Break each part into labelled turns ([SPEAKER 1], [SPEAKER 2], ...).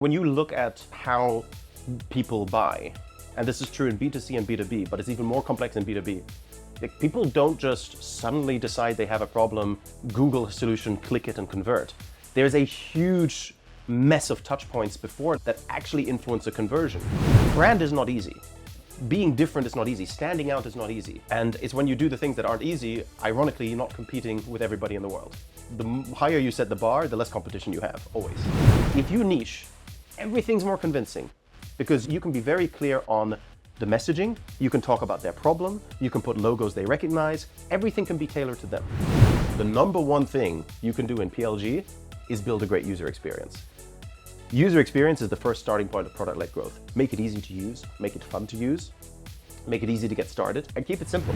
[SPEAKER 1] When you look at how people buy, and this is true in B2C and B2B, but it's even more complex in B2B, like, people don't just suddenly decide they have a problem, Google a solution, click it and convert. There's a huge mess of touch points before that actually influence a conversion. Brand is not easy. Being different is not easy. Standing out is not easy. And it's when you do the things that aren't easy, ironically, you're not competing with everybody in the world. The higher you set the bar, the less competition you have, always. If you niche, everything's more convincing because you can be very clear on the messaging, you can talk about their problem, you can put logos they recognize, everything can be tailored to them. The number one thing you can do in PLG is build a great user experience. User experience is the first starting point of product-led growth. Make it easy to use, make it fun to use, make it easy to get started, and keep it simple.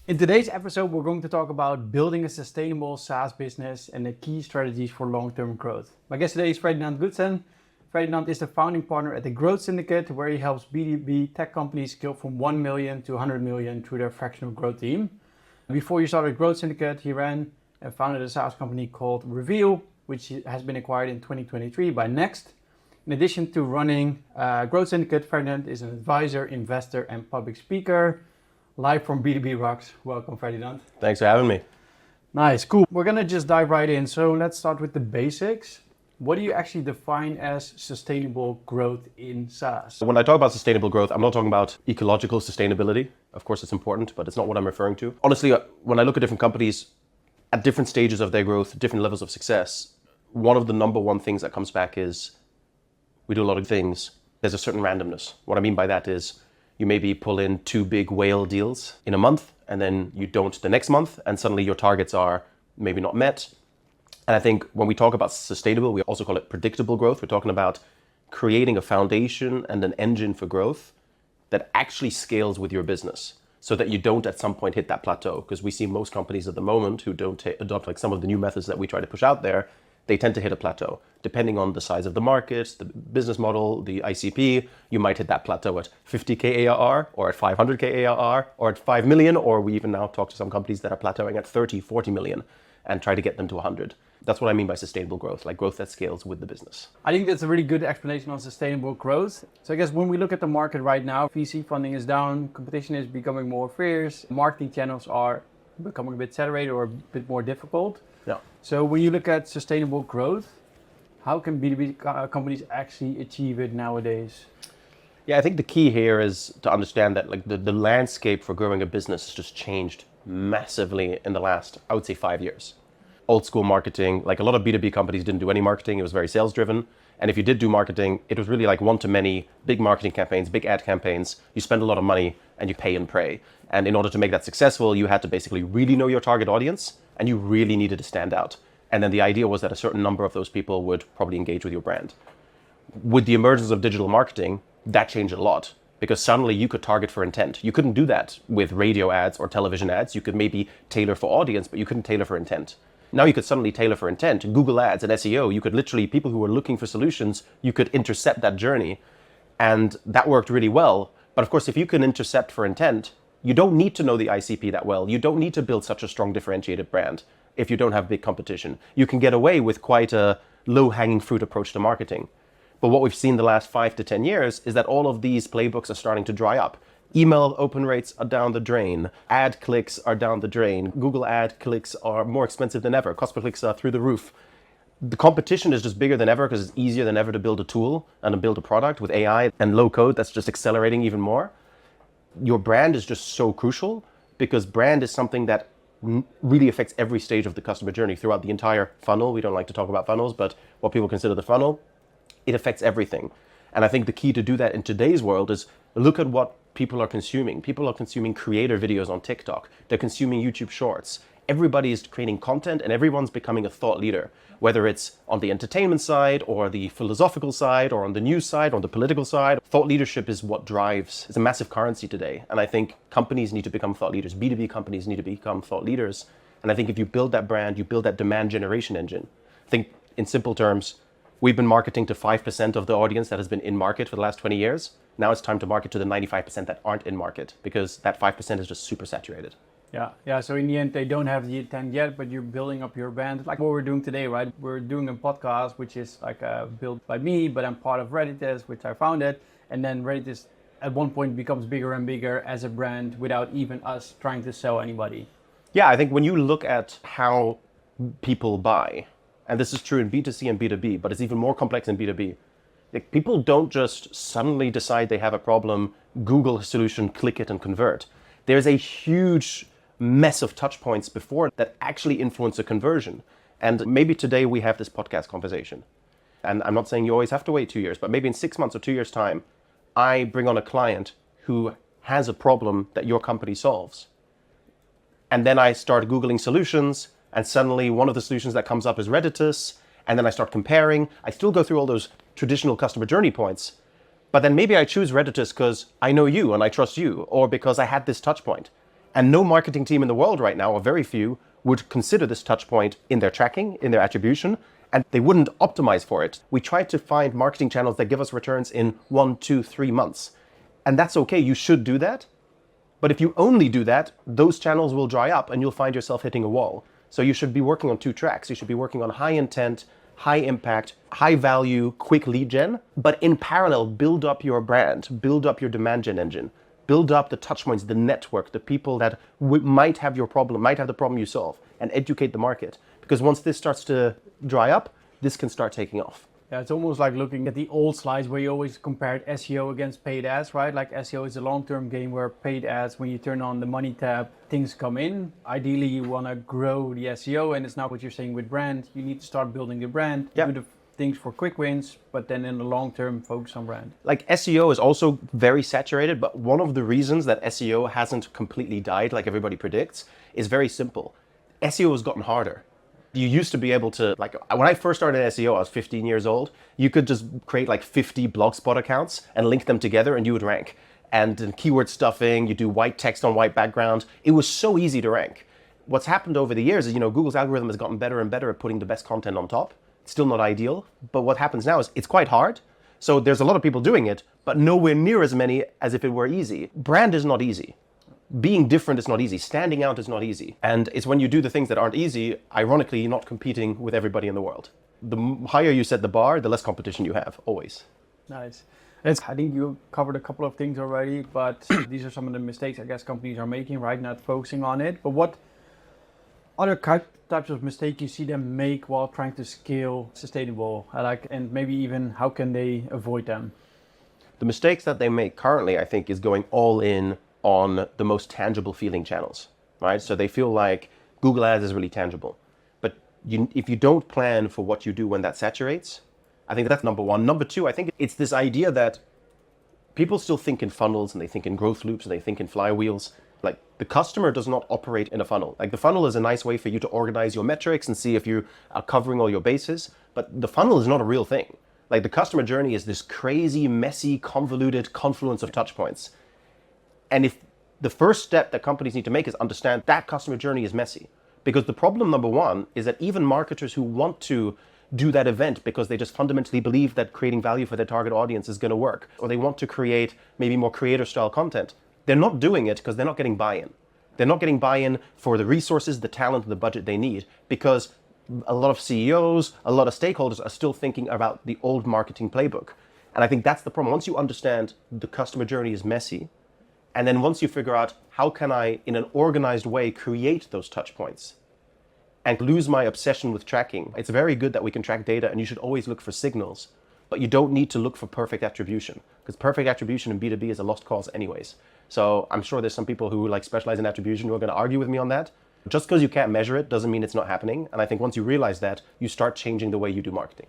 [SPEAKER 2] In today's episode, we're going to talk about building a sustainable SaaS business and the key strategies for long-term growth. My guest today is Ferdinand Goetzen. Ferdinand is the founding partner at the Growth Syndicate, where he helps B2B tech companies scale from 1 million to 100 million through their fractional growth team. Before he started Growth Syndicate, he ran and founded a SaaS company called Reveal, which has been acquired in 2023 by Next. In addition to running Growth Syndicate, Ferdinand is an advisor, investor, and public speaker. Live from B2B Rocks. Welcome, Ferdinand.
[SPEAKER 1] Thanks for having me.
[SPEAKER 2] Nice, cool. We're gonna just dive right in. So let's start with the basics. What do you actually define as sustainable growth in SaaS?
[SPEAKER 1] When I talk about sustainable growth, I'm not talking about ecological sustainability. Of course, it's important, but it's not what I'm referring to. Honestly, when I look at different companies at different stages of their growth, different levels of success, one of the number one things that comes back is we do a lot of things. There's a certain randomness. What I mean by that is you maybe pull in 2 big whale deals in a month, and then you don't the next month, and suddenly your targets are maybe not met. And I think when we talk about sustainable, we also call it predictable growth. We're talking about creating a foundation and an engine for growth that actually scales with your business so that you don't at some point hit that plateau. Because we see most companies at the moment who don't adopt like some of the new methods that we try to push out there, they tend to hit a plateau. Depending on the size of the market, the business model, the ICP, you might hit that plateau at 50K ARR or at 500K ARR or at 5 million, or we even now talk to some companies that are plateauing at 30, 40 million and try to get them to 100. That's what I mean by sustainable growth, like growth that scales with the business.
[SPEAKER 2] I think that's a really good explanation on sustainable growth. So I guess when we look at the market right now, VC funding is down, competition is becoming more fierce, marketing channels are becoming a bit saturated or a bit more difficult.
[SPEAKER 1] Yeah.
[SPEAKER 2] So when you look at sustainable growth, how can B2B companies actually achieve it nowadays?
[SPEAKER 1] Yeah, I think the key here is to understand that like the landscape for growing a business has just changed massively in the last, I would say, 5 years. Old school marketing, like a lot of B2B companies didn't do any marketing, it was very sales driven. And if you did do marketing, it was really like one-to-many, big marketing campaigns, big ad campaigns. You spend a lot of money and you pay and pray. And in order to make that successful, you had to basically really know your target audience and you really needed to stand out. And then the idea was that a certain number of those people would probably engage with your brand. With the emergence of digital marketing, that changed a lot because suddenly you could target for intent. You couldn't do that with radio ads or television ads. You could maybe tailor for audience, but you couldn't tailor for intent. Now you could suddenly tailor for intent. Google Ads and SEO, you could literally, people who were looking for solutions, you could intercept that journey. And that worked really well. But of course, if you can intercept for intent, you don't need to know the ICP that well. You don't need to build such a strong differentiated brand if you don't have big competition. You can get away with quite a low-hanging fruit approach to marketing. But what we've seen the last 5 to 10 years is that all of these playbooks are starting to dry up. Email open rates are down the drain. Ad clicks are down the drain. Google ad clicks are more expensive than ever. Cost per clicks are through the roof. The competition is just bigger than ever because it's easier than ever to build a tool and to build a product with AI and low code that's just accelerating even more. Your brand is just so crucial because brand is something that really affects every stage of the customer journey throughout the entire funnel. We don't like to talk about funnels, but what people consider the funnel, it affects everything. And I think the key to do that in today's world is look at what people are consuming. People are consuming creator videos on TikTok. They're consuming YouTube Shorts. Everybody is creating content and everyone's becoming a thought leader, whether it's on the entertainment side or the philosophical side or on the news side or on the political side. Thought leadership is what drives, it's a massive currency today. And I think companies need to become thought leaders. B2B companies need to become thought leaders. And I think if you build that brand, you build that demand generation engine. I think in simple terms, we've been marketing to 5% of the audience that has been in market for the last 20 years. Now it's time to market to the 95% that aren't in market because that 5% is just super saturated.
[SPEAKER 2] Yeah. So in the end, they don't have the intent yet, but you're building up your brand, like what we're doing today, right? We're doing a podcast, which is like built by me, but I'm part of Redditus, which I founded, and then Redditus at one point becomes bigger and bigger as a brand without even us trying to sell anybody.
[SPEAKER 1] Yeah, I think when you look at how people buy, and this is true in B2C and B2B, but it's even more complex in B2B. Like, people don't just suddenly decide they have a problem, Google a solution, click it and convert. There's a huge mess of touch points before that actually influence a conversion. And maybe today we have this podcast conversation. And I'm not saying you always have to wait 2 years, but maybe in 6 months or 2 years' time, I bring on a client who has a problem that your company solves. And then I start Googling solutions, and suddenly one of the solutions that comes up is Redditus, and then I start comparing. I still go through all those traditional customer journey points, but then maybe I choose Redditus because I know you and I trust you, or because I had this touch point. And no marketing team in the world right now, or very few, would consider this touch point in their tracking, in their attribution, and they wouldn't optimize for it. We try to find marketing channels that give us returns in 1, 2, 3 months. And that's okay, you should do that. But if you only do that, those channels will dry up and you'll find yourself hitting a wall. So you should be working on 2 tracks. You should be working on high intent, high impact, high value, quick lead gen, but in parallel, build up your brand, build up your demand gen engine, build up the touch points, the network, the people that might have your problem, might have the problem you solve, and educate the market. Because once this starts to dry up, this can start taking off.
[SPEAKER 2] Yeah, it's almost like looking at the old slides where you always compared SEO against paid ads, right? Like SEO is a long-term game where paid ads, when you turn on the money tab, things come in. Ideally, you want to grow the SEO, and it's not what you're saying with brand. You need to start building the brand, do the things for quick wins, but then in the long term, focus on brand.
[SPEAKER 1] Like, SEO is also very saturated, but one of the reasons that SEO hasn't completely died like everybody predicts is very simple. SEO has gotten harder. You used to be able to, like, when I first started SEO, I was 15 years old. You could just create like 50 Blogspot accounts and link them together and you would rank. And in keyword stuffing, you do white text on white background. It was so easy to rank. What's happened over the years is, Google's algorithm has gotten better and better at putting the best content on top. It's still not ideal, but what happens now is it's quite hard. So there's a lot of people doing it, but nowhere near as many as if it were easy. Brand is not easy. Being different is not easy. Standing out is not easy. And it's when you do the things that aren't easy, ironically, you're not competing with everybody in the world. The higher you set the bar, the less competition you have, always.
[SPEAKER 2] Nice. I think you covered a couple of things already, but these are some of the mistakes I guess companies are making, right? Not focusing on it. But what other types of mistakes you see them make while trying to scale sustainable? And maybe even how can they avoid them?
[SPEAKER 1] The mistakes that they make currently, I think, is going all in on the most tangible feeling channels, right? So they feel like Google Ads is really tangible. But if you don't plan for what you do when that saturates, I think that's number one. Number two, I think it's this idea that people still think in funnels and they think in growth loops and they think in flywheels. Like, the customer does not operate in a funnel. Like, the funnel is a nice way for you to organize your metrics and see if you are covering all your bases, but the funnel is not a real thing. Like, the customer journey is this crazy, messy, convoluted confluence of touch points. And if the first step that companies need to make is understand that customer journey is messy. Because the problem, number one, is that even marketers who want to do that event because they just fundamentally believe that creating value for their target audience is going to work, or they want to create maybe more creator style content, they're not doing it because they're not getting buy-in. They're not getting buy-in for the resources, the talent, the budget they need, because a lot of CEOs, a lot of stakeholders are still thinking about the old marketing playbook. And I think that's the problem. Once you understand the customer journey is messy, and then once you figure out how can I, in an organized way, create those touch points and lose my obsession with tracking. It's very good that we can track data and you should always look for signals, but you don't need to look for perfect attribution, because perfect attribution in B2B is a lost cause anyways. So I'm sure there's some people who specialize in attribution who are going to argue with me on that. Just because you can't measure it doesn't mean it's not happening. And I think once you realize that, you start changing the way you do marketing.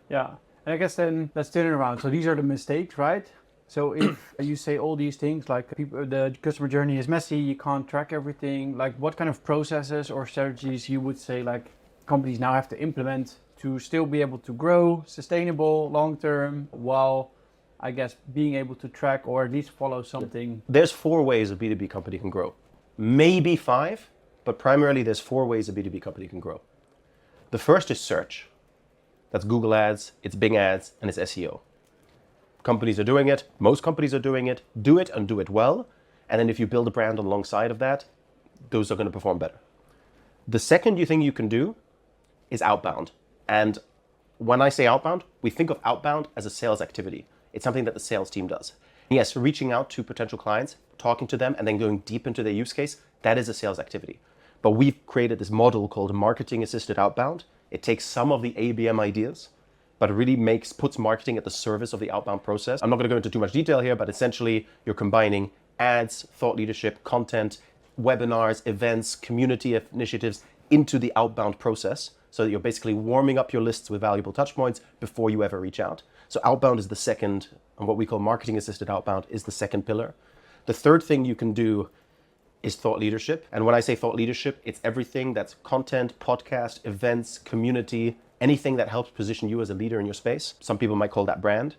[SPEAKER 2] Yeah, and I guess then let's turn it around. So these are the mistakes, right? So if you say all these things, like the customer journey is messy, you can't track everything, like what kind of processes or strategies you would say like companies now have to implement to still be able to grow sustainable long-term while, I guess, being able to track or at least follow something?
[SPEAKER 1] There's 4 ways a B2B company can grow. Maybe 5, but primarily there's 4 ways a B2B company can grow. The first is search. That's Google Ads, it's Bing Ads, and it's SEO. Companies are doing it. Most companies are doing it. Do it and do it well. And then if you build a brand alongside of that, those are going to perform better. The second thing you can do is outbound. And when I say outbound, we think of outbound as a sales activity. It's something that the sales team does. Yes, reaching out to potential clients, talking to them, and then going deep into their use case, that is a sales activity. But we've created this model called marketing assisted outbound. It takes some of the ABM ideas, but it really puts marketing at the service of the outbound process. I'm not going to go into too much detail here, but essentially you're combining ads, thought leadership, content, webinars, events, community initiatives into the outbound process, so that you're basically warming up your lists with valuable touch points before you ever reach out. So outbound is the second, and what we call marketing assisted outbound is the second pillar. The third thing you can do is thought leadership. And when I say thought leadership, it's everything that's content, podcast, events, community, anything that helps position you as a leader in your space. Some people might call that brand.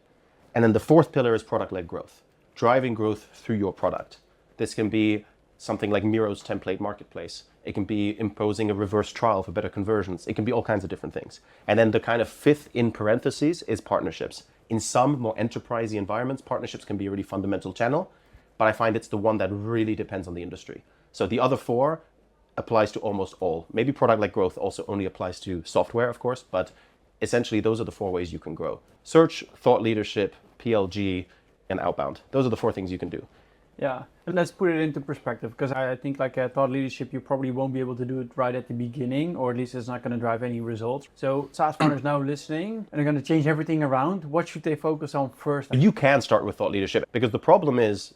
[SPEAKER 1] And then the fourth pillar is product-led growth, driving growth through your product. This can be something like Miro's template marketplace. It can be imposing a reverse trial for better conversions. It can be all kinds of different things. And then the kind of fifth in parentheses is partnerships. In some more enterprisey environments, partnerships can be a really fundamental channel, but I find it's the one that really depends on the industry. So the other four applies to almost all. Maybe product-led growth also only applies to software, of course, but essentially those are the four ways you can grow. Search, thought leadership, PLG, and outbound. Those are the four things you can do.
[SPEAKER 2] Yeah, and let's put it into perspective, because I think like thought leadership, you probably won't be able to do it right at the beginning, or at least it's not going to drive any results. So SaaS founders now listening and are going to change everything around. What should they focus on first?
[SPEAKER 1] You can start with thought leadership, because the problem is,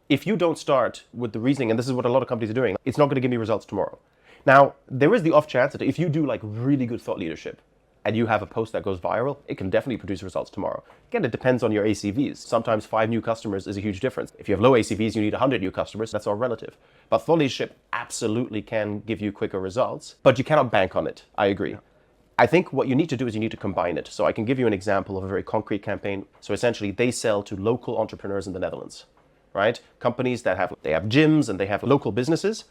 [SPEAKER 1] if you don't start with the reasoning, and this is what a lot of companies are doing, it's not going to give me results tomorrow. Now, there is the off chance that if you do like really good thought leadership and you have a post that goes viral, it can definitely produce results tomorrow. Again, it depends on your ACVs. Sometimes 5 new customers is a huge difference. If you have low ACVs, you need 100 new customers. That's all relative. But thought leadership absolutely can give you quicker results, but you cannot bank on it. I agree. I think what you need to do is you need to combine it. So I can give you an example of a very concrete campaign. So essentially, they sell to local entrepreneurs in the Netherlands. Right? Companies that have gyms and they have local businesses,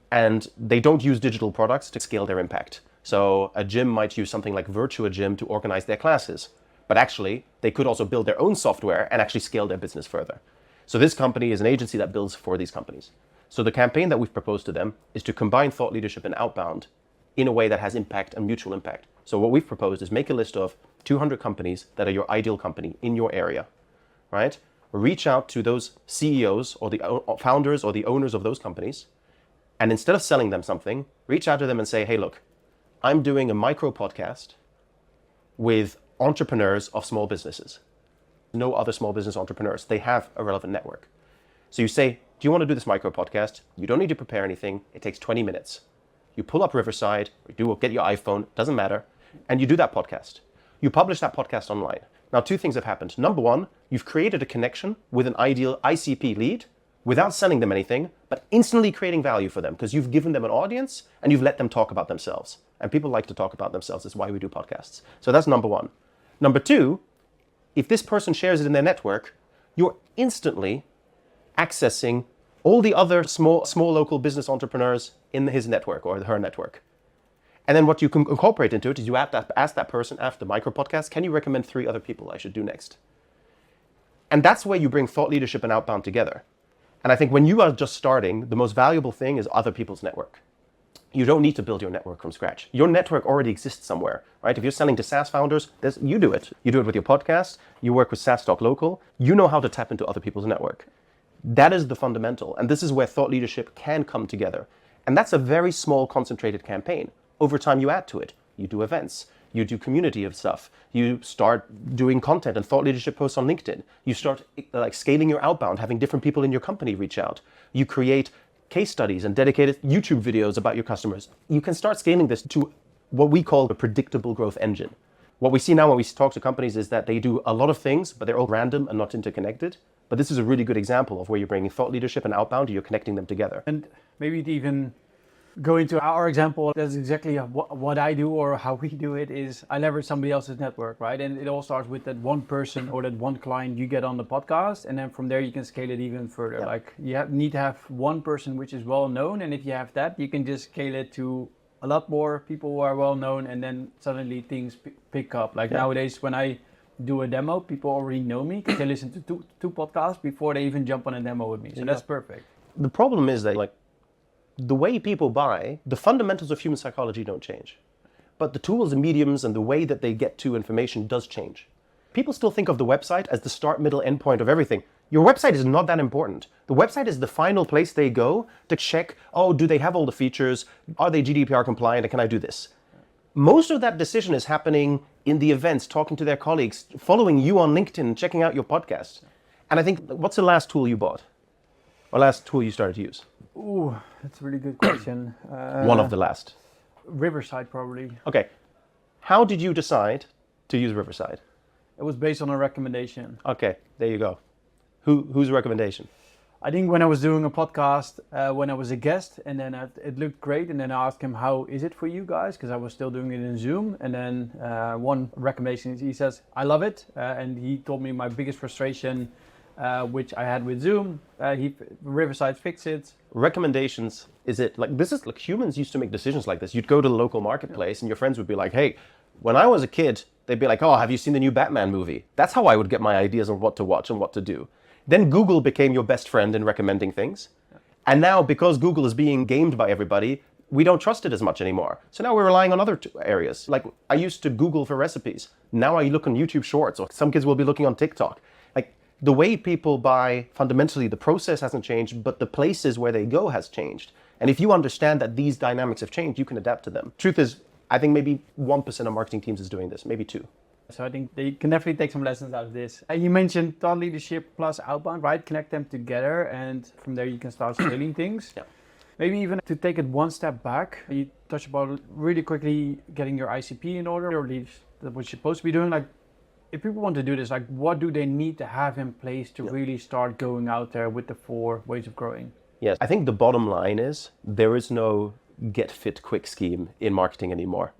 [SPEAKER 1] and they don't use digital products to scale their impact. So a gym might use something like Virtua Gym to organize their classes, but actually they could also build their own software and actually scale their business further. So this company is an agency that builds for these companies. So the campaign that we've proposed to them is to combine thought leadership and outbound in a way that has impact and mutual impact. So what we've proposed is make a list of 200 companies that are your ideal company in your area, right? Reach out to those CEOs or the founders or the owners of those companies, and instead of selling them something, reach out to them and say, hey, look, I'm doing a micro podcast with entrepreneurs of small businesses. No other small business entrepreneurs. They have a relevant network. So you say, do you want to do this micro podcast? You don't need to prepare anything. It takes 20 minutes. You pull up Riverside, get your iPhone, doesn't matter, and you do that podcast. You publish that podcast online. Now, 2 things have happened. Number 1, you've created a connection with an ideal ICP lead without selling them anything, but instantly creating value for them because you've given them an audience and you've let them talk about themselves. And people like to talk about themselves. That's why we do podcasts. So that's number 1. Number 2, if this person shares it in their network, you're instantly accessing all the other small local business entrepreneurs in his network or her network. And then what you can incorporate into it is you have to ask that person after the micro podcast, can you recommend 3 other people I should do next? And that's where you bring thought leadership and outbound together. And I think when you are just starting, the most valuable thing is other people's network. You don't need to build your network from scratch. Your network already exists somewhere, right? If you're selling to SaaS founders, you do it. You do it with your podcast. You work with SaaS Talk Local. You know how to tap into other people's network. That is the fundamental. And this is where thought leadership can come together. And that's a very small, concentrated campaign. Over time, you add to it. You do events. You do community of stuff. You start doing content and thought leadership posts on LinkedIn. You start scaling your outbound, having different people in your company reach out. You create case studies and dedicated YouTube videos about your customers. You can start scaling this to what we call a predictable growth engine. What we see now when we talk to companies is that they do a lot of things, but they're all random and not interconnected. But this is a really good example of where you're bringing thought leadership and outbound, and you're connecting them together.
[SPEAKER 2] And maybe to even go into our example, that's exactly what I do or how we do it is I leverage somebody else's network, right? And it all starts with that one person or that one client you get on the podcast. And then from there, you can scale it even further.
[SPEAKER 1] Yeah.
[SPEAKER 2] Like need to have one person which is well known. And if you have that, you can just scale it to a lot more people who are well known. And then suddenly things pick up. Like nowadays, when I do a demo, people already know me because they listen to two podcasts before they even jump on a demo with me. So that's perfect.
[SPEAKER 1] The problem is that the way people buy, the fundamentals of human psychology don't change. But the tools and mediums and the way that they get to information does change. People still think of the website as the start, middle, end point of everything. Your website is not that important. The website is the final place they go to check, oh, do they have all the features? Are they GDPR compliant? And can I do this? Most of that decision is happening in the events, talking to their colleagues, following you on LinkedIn, checking out your podcast. And I think, what's the last tool you bought? Or last tool you started to use?
[SPEAKER 2] Ooh, that's a really good question.
[SPEAKER 1] One of the last.
[SPEAKER 2] Riverside, probably.
[SPEAKER 1] Okay. How did you decide to use Riverside?
[SPEAKER 2] It was based on a recommendation.
[SPEAKER 1] Okay, there you go. Whose recommendation?
[SPEAKER 2] I think when I was doing a podcast, when I was a guest, and then it looked great, and then I asked him, how is it for you guys? Because I was still doing it in Zoom. And then one recommendation, he says, I love it. And he told me my biggest frustration, which I had with Zoom, Riverside fixed it.
[SPEAKER 1] Recommendations, is it like, this is like humans used to make decisions like this. You'd go to the local marketplace and your friends would be like, hey, when I was a kid, they'd be like, oh, have you seen the new Batman movie? That's how I would get my ideas on what to watch and what to do. Then Google became your best friend in recommending things. And now, because Google is being gamed by everybody, we don't trust it as much anymore. So now we're relying on other areas. Like, I used to Google for recipes. Now I look on YouTube Shorts, or some kids will be looking on TikTok. Like, the way people buy, fundamentally, the process hasn't changed, but the places where they go has changed. And if you understand that these dynamics have changed, you can adapt to them. Truth is, I think maybe 1% of marketing teams is doing this, maybe 2%.
[SPEAKER 2] So I think they can definitely take some lessons out of this. You mentioned thought leadership plus outbound, right? Connect them together, and from there you can start scaling things.
[SPEAKER 1] Yeah.
[SPEAKER 2] Maybe even to take it one step back, you touched about really quickly getting your ICP in order, or at least what you're supposed to be doing. Like, if people want to do this, like, what do they need to have in place to really start going out there with the 4 ways of growing?
[SPEAKER 1] Yes, I think the bottom line is there is no get fit quick scheme in marketing anymore.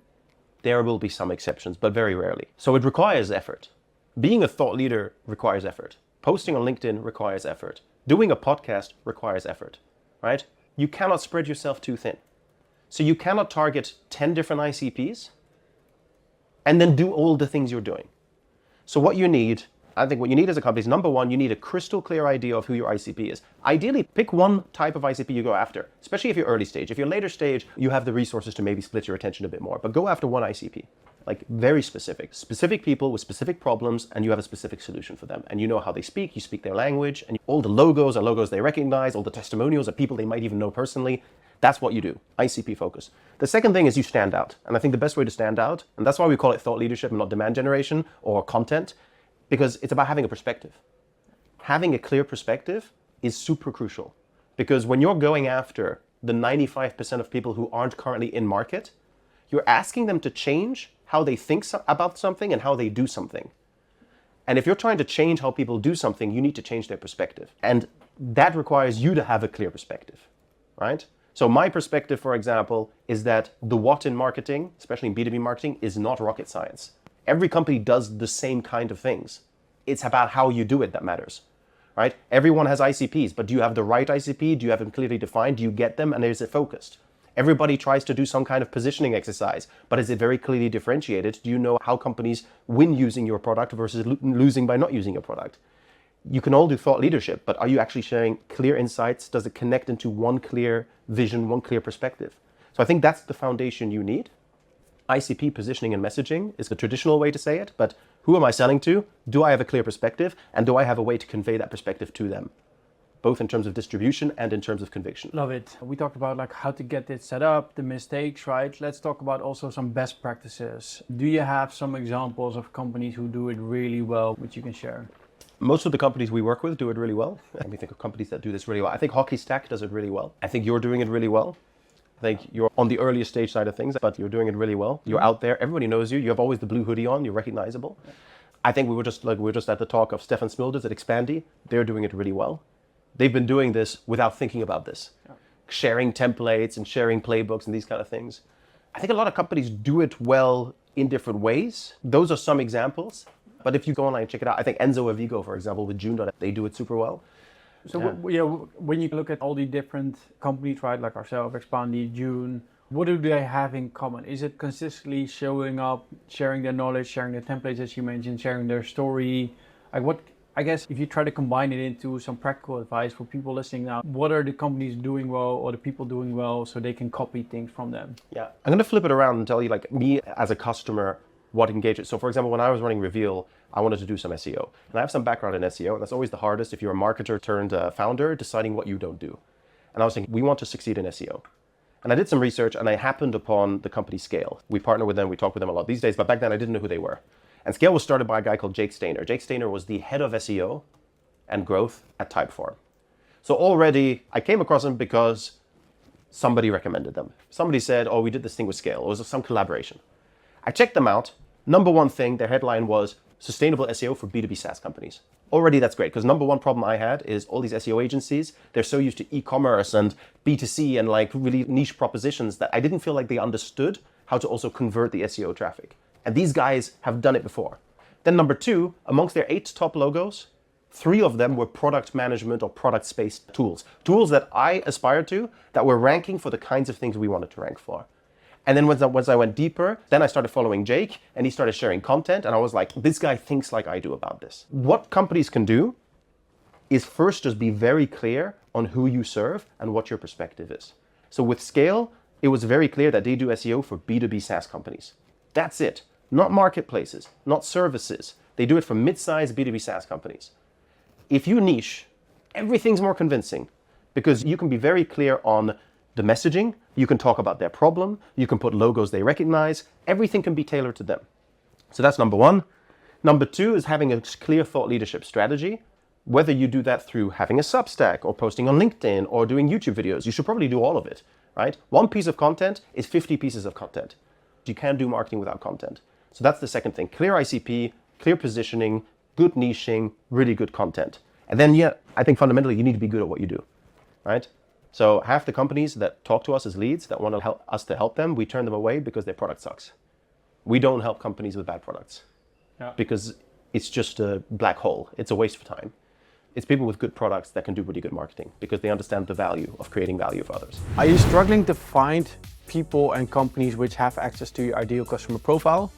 [SPEAKER 1] There will be some exceptions, but very rarely. So it requires effort. Being a thought leader requires effort. Posting on LinkedIn requires effort. Doing a podcast requires effort, right? You cannot spread yourself too thin. So you cannot target 10 different ICPs and then do all the things you're doing. So what you need, I think what you need as a company is, number one, you need a crystal clear idea of who your ICP is. Ideally, pick one type of ICP you go after, especially if you're early stage. If you're later stage, you have the resources to maybe split your attention a bit more, but go after one ICP, like very specific. Specific people with specific problems, and you have a specific solution for them. And you know how they speak, you speak their language, and all the logos are logos they recognize, all the testimonials are people they might even know personally. That's what you do, ICP focus. The second thing is you stand out. And I think the best way to stand out, and that's why we call it thought leadership and not demand generation or content, because it's about having a perspective. Having a clear perspective is super crucial, because when you're going after the 95% of people who aren't currently in market, you're asking them to change how they think about something and how they do something. And if you're trying to change how people do something, you need to change their perspective. And that requires you to have a clear perspective, right? So my perspective, for example, is that the what in marketing, especially in B2B marketing, is not rocket science. Every company does the same kind of things. It's about how you do it that matters, right? Everyone has ICPs, but do you have the right ICP? Do you have them clearly defined? Do you get them? And is it focused? Everybody tries to do some kind of positioning exercise, but is it very clearly differentiated? Do you know how companies win using your product versus losing by not using your product? You can all do thought leadership, but are you actually sharing clear insights? Does it connect into one clear vision, one clear perspective? So I think that's the foundation you need. ICP positioning and messaging is the traditional way to say it, but who am I selling to? Do I have a clear perspective? And do I have a way to convey that perspective to them? Both in terms of distribution and in terms of conviction.
[SPEAKER 2] Love it. We talked about like how to get it set up, the mistakes, right? Let's talk about also some best practices. Do you have some examples of companies who do it really well, which you can share?
[SPEAKER 1] Most of the companies we work with do it really well. Let me think of companies that do this really well. I think Hockey Stack does it really well. I think you're doing it really well. I think you're on the earlier stage side of things, but you're doing it really well. You're out there. Everybody knows you. You have always the blue hoodie on. You're recognizable. Yeah. I think we were just at the talk of Stefan Smilders at Expandy. They're doing it really well. They've been doing this without thinking about this. Yeah. Sharing templates and sharing playbooks and these kind of things. I think a lot of companies do it well in different ways. Those are some examples. But if you go online and check it out, I think Enzo Avigo, for example, with June, they do it super well.
[SPEAKER 2] So when you look at all the different companies, right, like ourselves, Expandy, June, what do they have in common? Is it consistently showing up, sharing their knowledge, sharing their templates, as you mentioned, sharing their story? Like, what I guess if you try to combine it into some practical advice for people listening now, what are the companies doing well or the people doing well so they can copy things from them?
[SPEAKER 1] Yeah, I'm going to flip it around and tell you, like, me as a customer, what engages. So for example, when I was running Reveal, I wanted to do some SEO. And I have some background in SEO, and that's always the hardest if you're a marketer turned founder, deciding what you don't do. And I was thinking, we want to succeed in SEO. And I did some research, and I happened upon the company Scale. We partner with them, we talk with them a lot these days, but back then I didn't know who they were. And Scale was started by a guy called Jake Stainer. Jake Stainer was the head of SEO and growth at Typeform. So already I came across them because somebody recommended them. Somebody said, oh, we did this thing with Scale. It was some collaboration. I checked them out. Number one thing, their headline was Sustainable SEO for B2B SaaS companies. Already that's great, because number one problem I had is all these SEO agencies, they're so used to e-commerce and B2C and like really niche propositions that I didn't feel like they understood how to also convert the SEO traffic. And these guys have done it before. Then number two, amongst their 8 top logos, 3 of them were product management or product space tools. Tools that I aspired to, that were ranking for the kinds of things we wanted to rank for. And then once I went deeper, then I started following Jake and he started sharing content. And I was like, this guy thinks like I do about this. What companies can do is first just be very clear on who you serve and what your perspective is. So with Scale, it was very clear that they do SEO for B2B SaaS companies. That's it. Not marketplaces, not services. They do it for mid-sized B2B SaaS companies. If you niche, everything's more convincing because you can be very clear on the messaging, you can talk about their problem, you can put logos they recognize, everything can be tailored to them. So that's number one. Number two is having a clear thought leadership strategy. Whether you do that through having a Substack or posting on LinkedIn or doing YouTube videos, you should probably do all of it, right? One piece of content is 50 pieces of content. You can't do marketing without content. So that's the second thing. Clear ICP, clear positioning, good niching, really good content. And then, yeah, I think fundamentally you need to be good at what you do, right? So half the companies that talk to us as leads that want to help us to help them, we turn them away because their product sucks. We don't help companies with bad products because it's just a black hole. It's a waste of time. It's people with good products that can do really good marketing because they understand the value of creating value for others.
[SPEAKER 2] Are you struggling to find people and companies which have access to your ideal customer profile?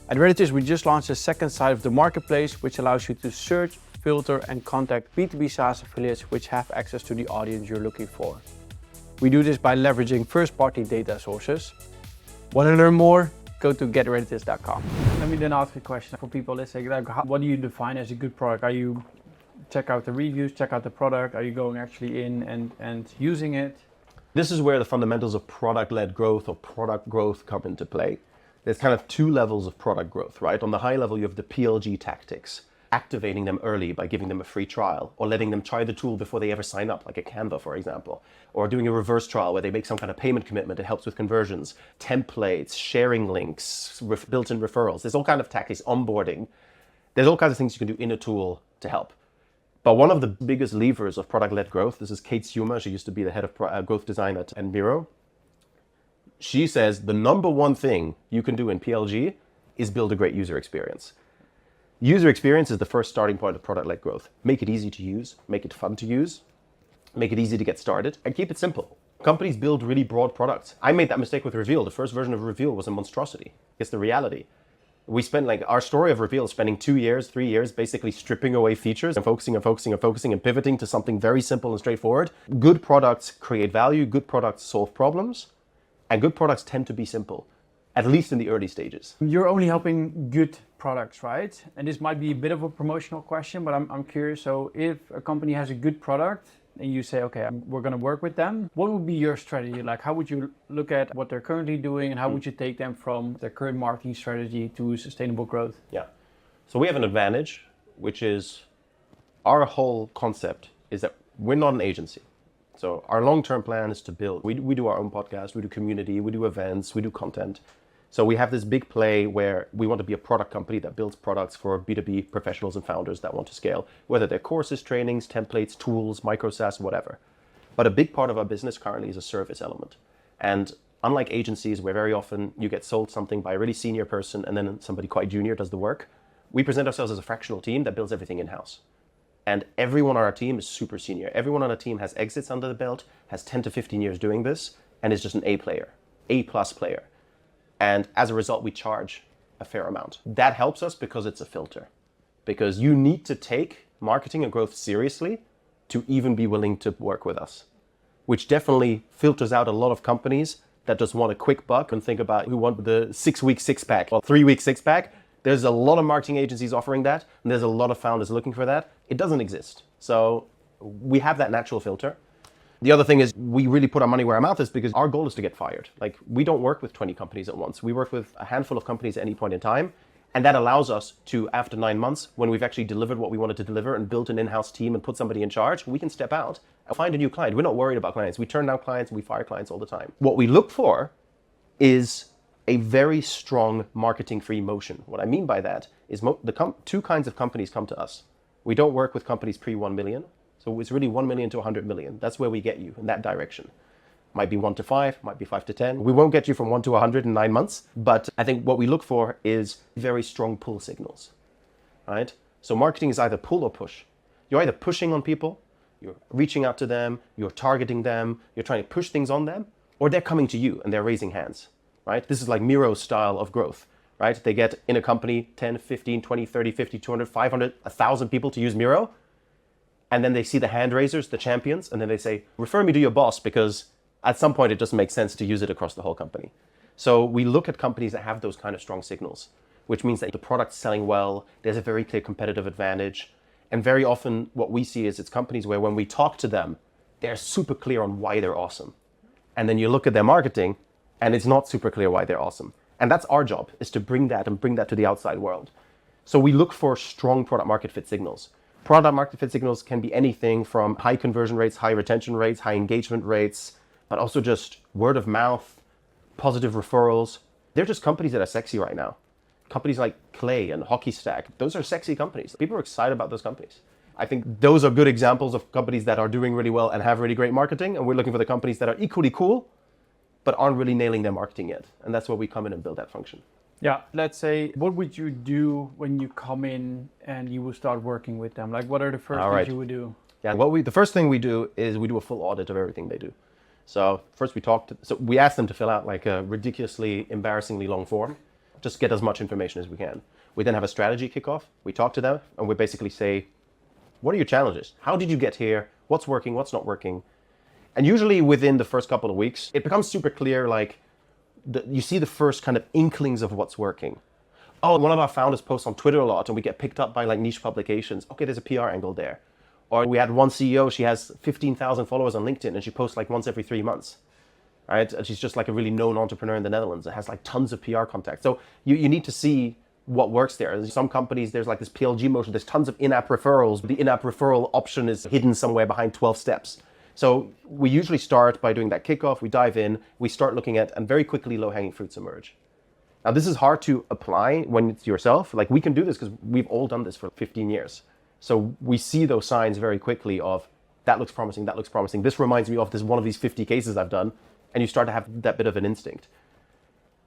[SPEAKER 2] At Redditis, we just launched a second side of the marketplace, which allows you to search, filter, and contact B2B SaaS affiliates which have access to the audience you're looking for. We do this by leveraging first-party data sources. Want to learn more? Go to getredditis.com. Let me then ask a question for people listening. Like, what do you define as a good product? Are you check out the reviews, check out the product? Are you going actually in and using it?
[SPEAKER 1] This is where the fundamentals of product-led growth or product growth come into play. There's kind of 2 levels of product growth, right? On the high level, you have the PLG tactics, activating them early by giving them a free trial or letting them try the tool before they ever sign up, like a Canva, for example, or doing a reverse trial where they make some kind of payment commitment that helps with conversions, templates, sharing links, built-in referrals. There's all kinds of tactics, onboarding. There's all kinds of things you can do in a tool to help. But one of the biggest levers of product-led growth, this is Kate Sumer, she used to be the head of growth design at Miro. She says the number one thing you can do in PLG is build a great user experience. User experience is the first starting point of product-led growth. Make it easy to use, make it fun to use, make it easy to get started, and keep it simple. Companies build really broad products. I made that mistake with Reveal. The first version of Reveal was a monstrosity. It's the reality. We spent our story of Reveal spending 2 years, 3 years, basically stripping away features and focusing and pivoting to something very simple and straightforward. Good products create value, good products solve problems, and good products tend to be simple, at least in the early stages.
[SPEAKER 2] You're only helping good products, right? And this might be a bit of a promotional question, but I'm curious. So if a company has a good product and you say, okay, we're going to work with them, what would be your strategy? Like, how would you look at what they're currently doing and how would you take them from their current marketing strategy to sustainable growth?
[SPEAKER 1] Yeah. So we have an advantage, which is our whole concept is that we're not an agency. So our long-term plan is to build. We do our own podcast, we do community, we do events, we do content. So we have this big play where we want to be a product company that builds products for B2B professionals and founders that want to scale, whether they're courses, trainings, templates, tools, micro SaaS, whatever. But a big part of our business currently is a service element. And unlike agencies where very often you get sold something by a really senior person and then somebody quite junior does the work, we present ourselves as a fractional team that builds everything in-house. And everyone on our team is super senior. Everyone on our team has exits under the belt, has 10 to 15 years doing this, and is just an A player, A+ player. And as a result, we charge a fair amount. That helps us because it's a filter. Because you need to take marketing and growth seriously to even be willing to work with us, which definitely filters out a lot of companies that just want a quick buck and think about who want the 6-week six-pack or 3-week six-pack. There's a lot of marketing agencies offering that, and there's a lot of founders looking for that. It doesn't exist. So we have that natural filter. The other thing is we really put our money where our mouth is because our goal is to get fired. Like, we don't work with 20 companies at once. We work with a handful of companies at any point in time. And that allows us to, after 9 months, when we've actually delivered what we wanted to deliver and built an in-house team and put somebody in charge, we can step out and find a new client. We're not worried about clients. We turn down clients and we fire clients all the time. What we look for is a very strong marketing-free motion. What I mean by that is two kinds of companies come to us. We don't work with companies pre-1 million. So it's really 1 million to 100 million. That's where we get you in that direction. Might be 1 to 5, might be 5 to 10. We won't get you from 1 to 100 in 9 months, but I think what we look for is very strong pull signals, right? So marketing is either pull or push. You're either pushing on people, you're reaching out to them, you're targeting them, you're trying to push things on them, or they're coming to you and they're raising hands, right? This is like Miro's style of growth, right? They get in a company 10, 15, 20, 30, 50, 200, 500, 1,000 people to use Miro. And then they see the hand raisers, the champions, and then they say, refer me to your boss because at some point it doesn't make sense to use it across the whole company. So we look at companies that have those kind of strong signals, which means that the product's selling well, there's a very clear competitive advantage. And very often what we see is it's companies where when we talk to them, they're super clear on why they're awesome. And then you look at their marketing and it's not super clear why they're awesome. And that's our job, is to bring that to the outside world. So we look for strong product market fit signals. Product market fit signals can be anything from high conversion rates, high retention rates, high engagement rates, but also just word of mouth, positive referrals. They're just companies that are sexy right now. Companies like Clay and Hockey Stack, those are sexy companies. People are excited about those companies. I think those are good examples of companies that are doing really well and have really great marketing, and we're looking for the companies that are equally cool, but aren't really nailing their marketing yet. And that's where we come in and build that function.
[SPEAKER 2] Yeah, let's say, what would you do when you come in and you will start working with them? Like, what are the first things you would do?
[SPEAKER 1] Yeah, the first thing we do is we do a full audit of everything they do. So first we ask them to fill out like a ridiculously, embarrassingly long form, just get as much information as we can. We then have a strategy kickoff. We talk to them and we basically say, what are your challenges? How did you get here? What's working? What's not working? And usually within the first couple of weeks, it becomes super clear, like, you see the first kind of inklings of what's working. Oh, one of our founders posts on Twitter a lot and we get picked up by like niche publications. Okay, there's a PR angle there. Or we had one CEO, she has 15,000 followers on LinkedIn and she posts like once every 3 months, right? And she's just like a really known entrepreneur in the Netherlands that has like tons of PR contacts. So you need to see what works there. In some companies, there's like this PLG motion, there's tons of in-app referrals. The in-app referral option is hidden somewhere behind 12 steps. So we usually start by doing that kickoff, we dive in, we start looking at, and very quickly low-hanging fruits emerge. Now this is hard to apply when it's yourself. Like, we can do this because we've all done this for 15 years. So we see those signs very quickly of, that looks promising, that looks promising. This reminds me of this one of these 50 cases I've done, and you start to have that bit of an instinct.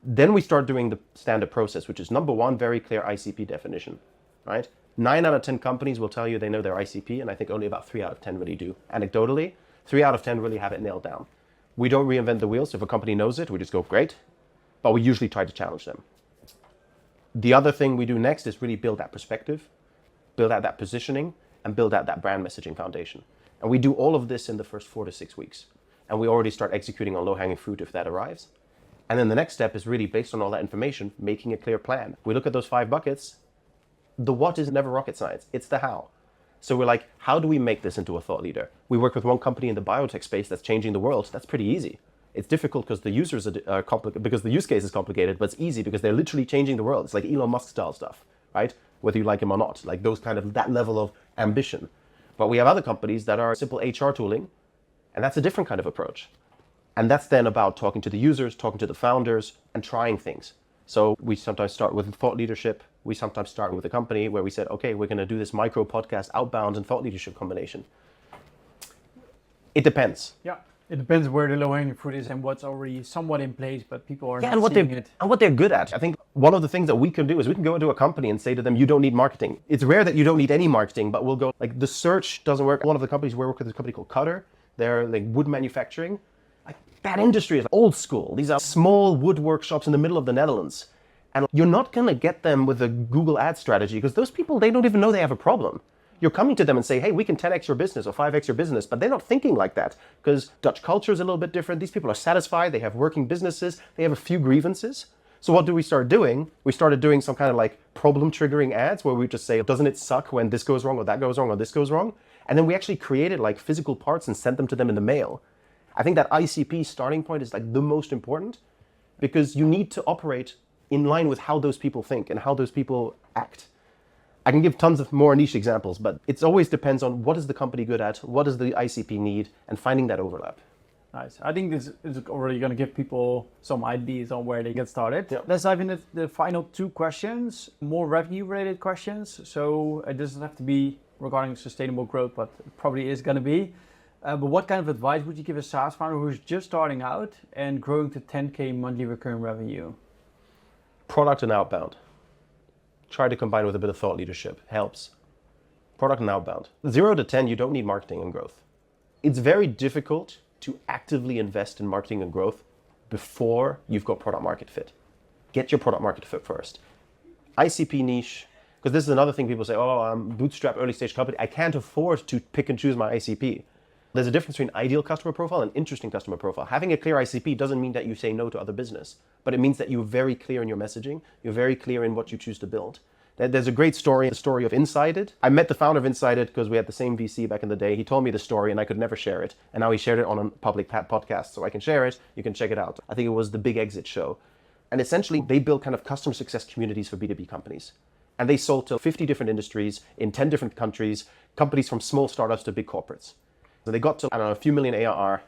[SPEAKER 1] Then we start doing the standard process, which is number one, very clear ICP definition, right? 9 out of 10 companies will tell you they know their ICP, and I think only about 3 out of 10 really do. Anecdotally, 3 out of 10 really have it nailed down. We don't reinvent the wheel, so if a company knows it, we just go, great. But we usually try to challenge them. The other thing we do next is really build that perspective, build out that positioning, and build out that brand messaging foundation. And we do all of this in the first 4 to 6 weeks. And we already start executing on low-hanging fruit if that arrives. And then the next step is really, based on all that information, making a clear plan. We look at those 5 buckets. The what is never rocket science, it's the how. So we're like, how do we make this into a thought leader? We work with one company in the biotech space that's changing the world. That's pretty easy. It's difficult because the users are complicated, because the use case is complicated, but it's easy because they're literally changing the world. It's like Elon Musk style stuff, right? Whether you like him or not, like those kind of, that level of ambition. But we have other companies that are simple HR tooling, and that's a different kind of approach. And that's then about talking to the users, talking to the founders, and trying things. So we sometimes start with thought leadership. We sometimes start with a company where we said, okay, we're going to do this micro podcast, Outbound and thought leadership combination. It depends.
[SPEAKER 2] Yeah, it depends where the low-hanging fruit is and what's already somewhat in place, but people are not seeing it.
[SPEAKER 1] And what they're good at. I think one of the things that we can do is we can go into a company and say to them, you don't need marketing. It's rare that you don't need any marketing, but we'll go, like, the search doesn't work. One of the companies we work with is a company called Cutter. They're like wood manufacturing. Like, that industry is old school. These are small wood workshops in the middle of the Netherlands. And you're not going to get them with a Google ad strategy because those people, they don't even know they have a problem. You're coming to them and say, hey, we can 10x your business or 5x your business, but they're not thinking like that because Dutch culture is a little bit different. These people are satisfied. They have working businesses. They have a few grievances. So what do we start doing? We started doing some kind of like problem triggering ads where we just say, doesn't it suck when this goes wrong or that goes wrong or this goes wrong? And then we actually created like physical parts and sent them to them in the mail. I think that ICP starting point is like the most important because you need to operate in line with how those people think and how those people act. I can give tons of more niche examples, but it always depends on what is the company good at, what does the ICP need, and finding that overlap.
[SPEAKER 2] Nice. I think this is already going to give people some ideas on where they get started.
[SPEAKER 1] Yeah.
[SPEAKER 2] Let's dive into the final 2 questions, more revenue-related questions. So it doesn't have to be regarding sustainable growth, but it probably is going to be. But what kind of advice would you give a SaaS founder who's just starting out and growing to 10K monthly recurring revenue?
[SPEAKER 1] Product and outbound. Try to combine with a bit of thought leadership. Helps. Product and outbound. 0 to 10, you don't need marketing and growth. It's very difficult to actively invest in marketing and growth before you've got product market fit. Get your product market fit first. ICP niche, because this is another thing people say, oh, I'm a bootstrap early stage company. I can't afford to pick and choose my ICP. There's a difference between ideal customer profile and interesting customer profile. Having a clear ICP doesn't mean that you say no to other business, but it means that you're very clear in your messaging. You're very clear in what you choose to build. There's a great story, the story of Insighted. I met the founder of Insighted because we had the same VC back in the day. He told me the story and I could never share it. And now he shared it on a public podcast, so I can share it. You can check it out. I think it was the Big Exit show. And essentially, they built kind of customer success communities for B2B companies. And they sold to 50 different industries in 10 different countries, companies from small startups to big corporates. So they got to, I don't know, a few million ARR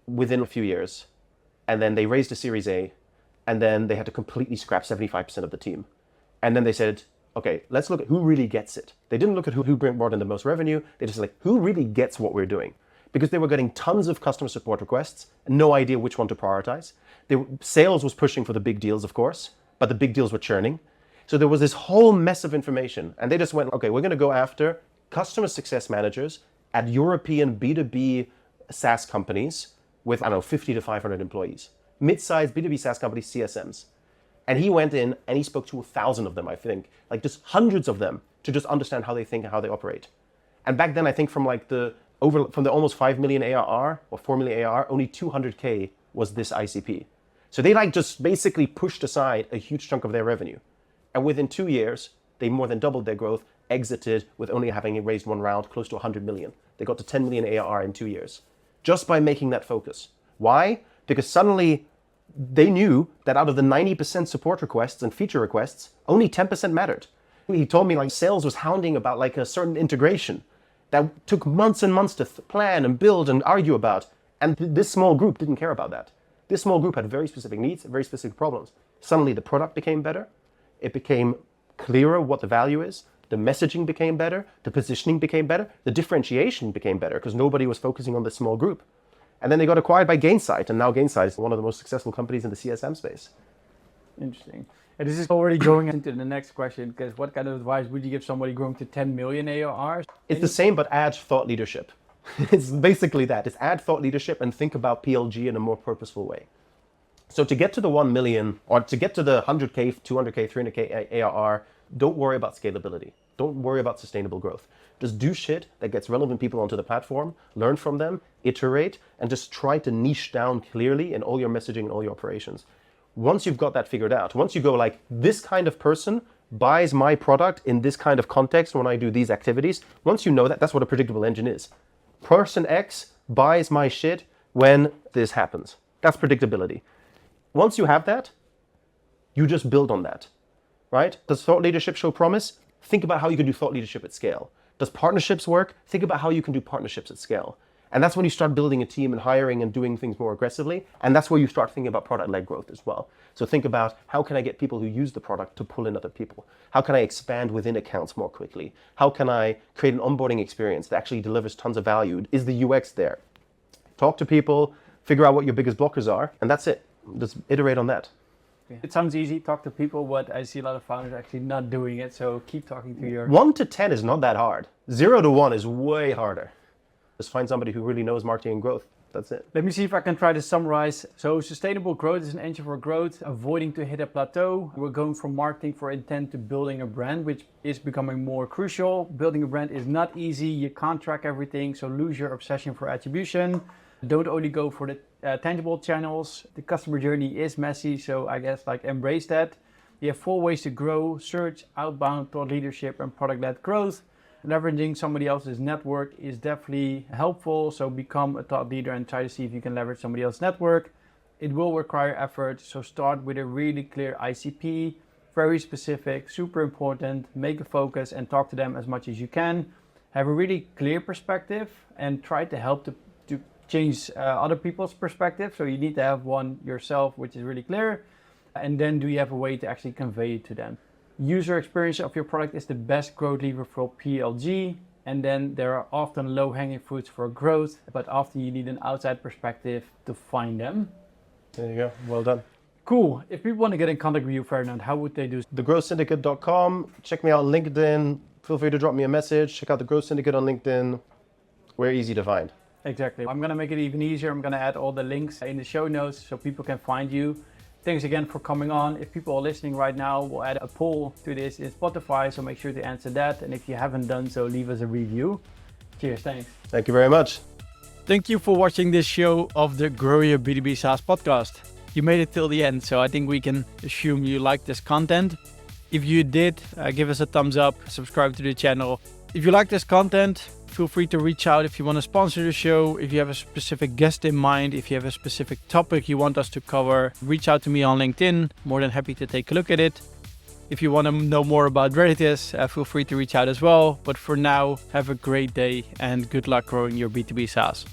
[SPEAKER 1] within a few years. And then they raised a Series A. And then they had to completely scrap 75% of the team. And then they said, okay, let's look at who really gets it. They didn't look at who brought in the most revenue. They just like, who really gets what we're doing? Because they were getting tons of customer support requests and no idea which one to prioritize. Sales was pushing for the big deals, of course, but the big deals were churning. So there was this whole mess of information. And they just went, okay, we're going to go after customer success managers at European B2B SaaS companies with, I don't know, 50 to 500 employees. Mid-sized B2B SaaS companies, CSMs. And he went in and he spoke to 1,000 of them, I think, like just hundreds of them to just understand how they think and how they operate. And back then, I think from the almost 5 million ARR or 4 million ARR, only 200K was this ICP. So they like just basically pushed aside a huge chunk of their revenue. And within 2 years, they more than doubled their growth, exited with only having raised 1 round, close to 100 million. They got to 10 million ARR in 2 years, just by making that focus. Why? Because suddenly they knew that out of the 90% support requests and feature requests, only 10% mattered. He told me like sales was hounding about like a certain integration that took months and months to plan and build and argue about. And this small group didn't care about that. This small group had very specific needs, very specific problems. Suddenly the product became better. It became clearer what the value is. The messaging became better. The positioning became better. The differentiation became better because nobody was focusing on this small group. And then they got acquired by Gainsight, and now Gainsight is one of the most successful companies in the CSM space.
[SPEAKER 2] Interesting. And this is already going into the next question, because what kind of advice would you give somebody growing to 10 million ARR?
[SPEAKER 1] It's the same, but add thought leadership. It's basically that. It's add thought leadership and think about PLG in a more purposeful way. So to get to the 1 million, or to get to the 100K, 200K, 300K ARR, don't worry about scalability. Don't worry about sustainable growth. Just do shit that gets relevant people onto the platform, learn from them, iterate, and just try to niche down clearly in all your messaging and all your operations. Once you've got that figured out, once you go like, this kind of person buys my product in this kind of context when I do these activities, once you know that, that's what a predictable engine is. Person X buys my shit when this happens. That's predictability. Once you have that, you just build on that, right? Does thought leadership show promise? Think about how you can do thought leadership at scale. Does partnerships work? Think about how you can do partnerships at scale. And that's when you start building a team and hiring and doing things more aggressively. And that's where you start thinking about product-led growth as well. So think about, how can I get people who use the product to pull in other people? How can I expand within accounts more quickly? How can I create an onboarding experience that actually delivers tons of value? Is the UX there? Talk to people, figure out what your biggest blockers are, and that's it. Just iterate on that.
[SPEAKER 2] It sounds easy, talk to people, but I see a lot of founders actually not doing it, so keep talking to your...
[SPEAKER 1] 1 to 10 is not that hard. 0 to 1 is way harder. Just find somebody who really knows marketing and growth. That's it.
[SPEAKER 2] Let me see if I can try to summarize. So sustainable growth is an engine for growth, avoiding to hit a plateau. We're going from marketing for intent to building a brand, which is becoming more crucial. Building a brand is not easy. You can't track everything, so lose your obsession for attribution. Don't only go for the tangible channels. The customer journey is messy, so I guess like embrace that. You have 4 ways to grow: search, outbound, thought leadership, and product-led growth. Leveraging somebody else's network is definitely helpful, so become a thought leader and try to see if you can leverage somebody else's network. It will require effort, so start with a really clear ICP, very specific, super important. Make a focus and talk to them as much as you can. Have a really clear perspective and try to help to change other people's perspective. So you need to have one yourself, which is really clear. And then do you have a way to actually convey it to them? User experience of your product is the best growth lever for PLG. And then there are often low-hanging fruits for growth, but often you need an outside perspective to find them.
[SPEAKER 1] There you go. Well done.
[SPEAKER 2] Cool. If people want to get in contact with you, Ferdinand, how would they do?
[SPEAKER 1] TheGrowthSyndicate.com. Check me out on LinkedIn. Feel free to drop me a message. Check out The Growth Syndicate on LinkedIn. We're easy to find.
[SPEAKER 2] Exactly. I'm going to make it even easier. I'm going to add all the links in the show notes so people can find you. Thanks again for coming on. If people are listening right now, we'll add a poll to this in Spotify, so make sure to answer that. And if you haven't done so, leave us a review. Cheers, thanks.
[SPEAKER 1] Thank you very much.
[SPEAKER 2] Thank you for watching this show of the Grow Your B2B SaaS podcast. You made it till the end, so I think we can assume you like this content. If you did, give us a thumbs up, subscribe to the channel. If you like this content, feel free to reach out if you want to sponsor the show. If you have a specific guest in mind, if you have a specific topic you want us to cover, reach out to me on LinkedIn. More than happy to take a look at it. If you want to know more about Reditus, feel free to reach out as well. But for now, have a great day and good luck growing your B2B SaaS.